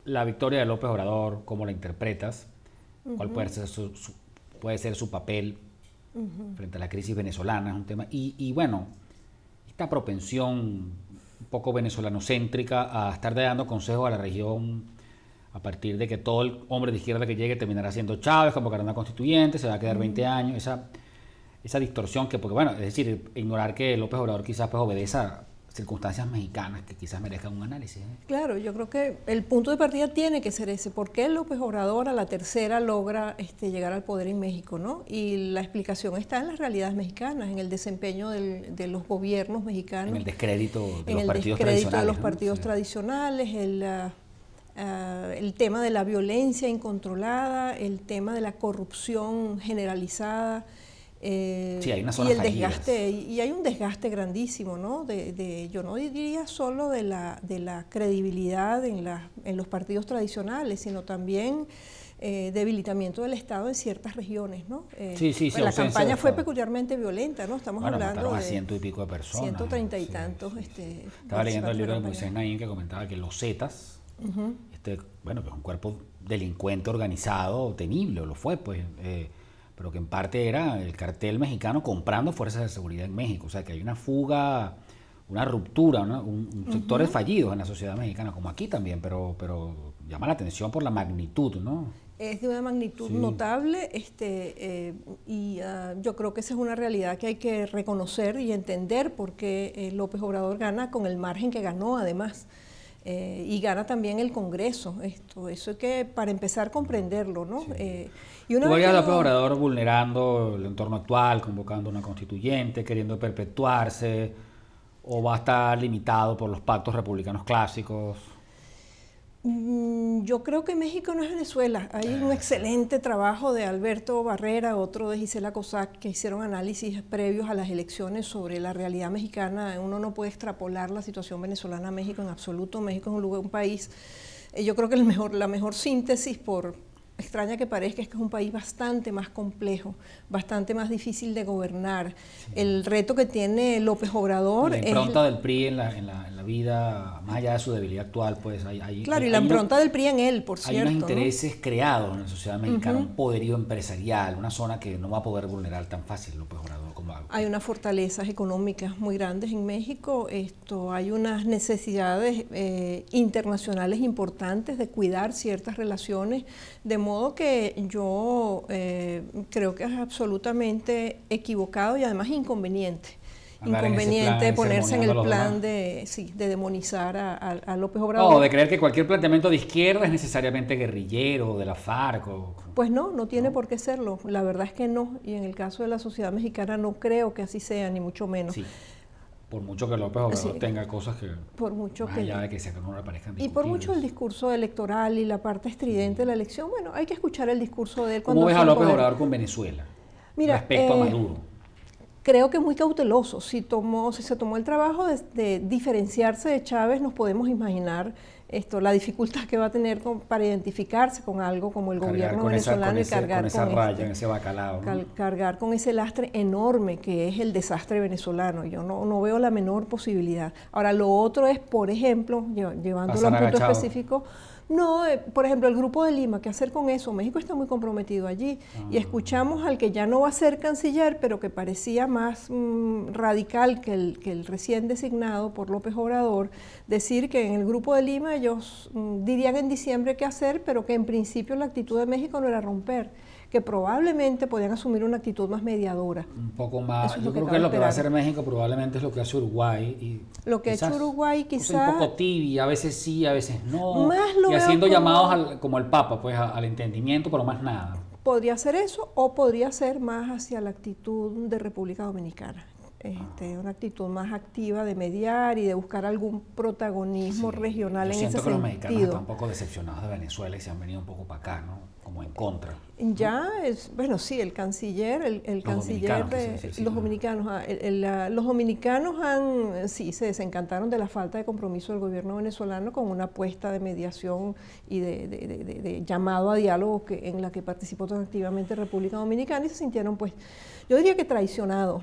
la victoria de López Obrador, cómo la interpretas, cuál puede ser puede ser su papel frente a la crisis venezolana, es un tema. Y bueno, esta propensión un poco venezolanocéntrica a estar dando consejos a la región a partir de que todo el hombre de izquierda que llegue terminará siendo Chávez, convocará una constituyente, se va a quedar 20 años, esa distorsión que, porque bueno, es decir, ignorar que López Obrador quizás pues obedece a circunstancias mexicanas que quizás merezcan un análisis. Claro, yo creo que el punto de partida tiene que ser ese. ¿Por qué López Obrador a la tercera logra llegar al poder en México, ¿no? Y la explicación está en las realidades mexicanas, en el desempeño de los gobiernos mexicanos. En el descrédito de los partidos tradicionales. En el descrédito de los partidos tradicionales, el tema de la violencia incontrolada, el tema de la corrupción generalizada. Sí, hay una zona y el desgaste, y hay un desgaste grandísimo, ¿no? Yo no diría solo de la credibilidad en los partidos tradicionales, sino también debilitamiento del Estado en ciertas regiones, ¿no? Sí, la campaña fue peculiarmente violenta, ¿no? Estamos hablando de 100 y pico de personas. 130 y tantos. Estaba leyendo el libro de Moisés Naín que comentaba que los Zetas, bueno, que es un cuerpo delincuente organizado, temible, lo fue, pues, pero que en parte era el cartel mexicano comprando fuerzas de seguridad en México. O sea, que hay una fuga, una ruptura, sectores fallidos en la sociedad mexicana, como aquí también, pero llama la atención por la magnitud, ¿no? Es de una magnitud notable, yo creo que esa es una realidad que hay que reconocer y entender, porque López Obrador gana con el margen que ganó, además. Y gana también el Congreso. Eso hay que, para empezar, comprenderlo, ¿no? ¿Tú veías a López Obrador vulnerando el entorno actual, convocando una constituyente, queriendo perpetuarse, o va a estar limitado por los pactos republicanos clásicos? Yo creo que México no es Venezuela. Hay un excelente trabajo de Alberto Barrera, otro de Gisela Cossack, que hicieron análisis previos a las elecciones sobre la realidad mexicana. Uno no puede extrapolar la situación venezolana a México en absoluto. México es un país, yo creo que la mejor síntesis, por extraña que parezca, es que es un país bastante más complejo, bastante más difícil de gobernar. El reto que tiene López Obrador es... La impronta del PRI en la vida, más allá de su debilidad actual, pues claro, y la impronta del PRI en él, por cierto. Hay unos intereses creados en la sociedad mexicana, un poderío empresarial, una zona que no va a poder vulnerar tan fácil López Obrador como algo. Hay unas fortalezas económicas muy grandes en México, hay unas necesidades internacionales importantes de cuidar ciertas relaciones, de modo que yo creo que es absolutamente equivocado y además inconveniente. Inconveniente ponerse en el plan de demonizar a López Obrador. No, de creer que cualquier planteamiento de izquierda es necesariamente guerrillero, de la FARC. Pues no tiene por qué serlo. La verdad es que no. Y en el caso de la sociedad mexicana no creo que así sea, ni mucho menos. Sí. Por mucho que López Obrador tenga cosas que, más allá de que no le parezcan discutibles. Y por mucho el discurso electoral y la parte estridente de la elección, bueno, hay que escuchar el discurso de él. ¿Cómo ves a López Obrador con Venezuela? Mira, respecto a Maduro? Creo que muy cauteloso. Si se tomó el trabajo de diferenciarse de Chávez, nos podemos imaginar la dificultad que va a tener para identificarse con algo como el gobierno venezolano y cargar con esa raya, en ese bacalao, ¿no? Cargar con ese lastre enorme que es el desastre venezolano. Yo no veo la menor posibilidad. Ahora, lo otro es, por ejemplo, llevándolo a un punto específico, por ejemplo, el Grupo de Lima, ¿qué hacer con eso? México está muy comprometido allí. Y escuchamos al que ya no va a ser canciller, pero que parecía más radical que el recién designado por López Obrador, decir que en el Grupo de Lima ellos dirían en diciembre qué hacer, pero que en principio la actitud de México no era romper, que probablemente podían asumir una actitud más mediadora. Un poco más. Yo creo que lo que va a hacer México probablemente es lo que hace Uruguay. Lo que ha hecho Uruguay quizás... Un poco tibia, a veces sí, a veces no. Y haciendo llamados como el Papa, pues al entendimiento, pero más nada. Podría ser eso, o podría ser más hacia la actitud de República Dominicana. Una actitud más activa de mediar y de buscar algún protagonismo regional en ese sentido. Siento que los mexicanos están un poco decepcionados de Venezuela y se han venido un poco para acá, ¿no? Como en contra. El canciller, el canciller de los dominicanos, los dominicanos se desencantaron de la falta de compromiso del gobierno venezolano con una apuesta de mediación y de llamado a diálogo en la que participó tan activamente República Dominicana, y se sintieron, pues, yo diría que traicionados.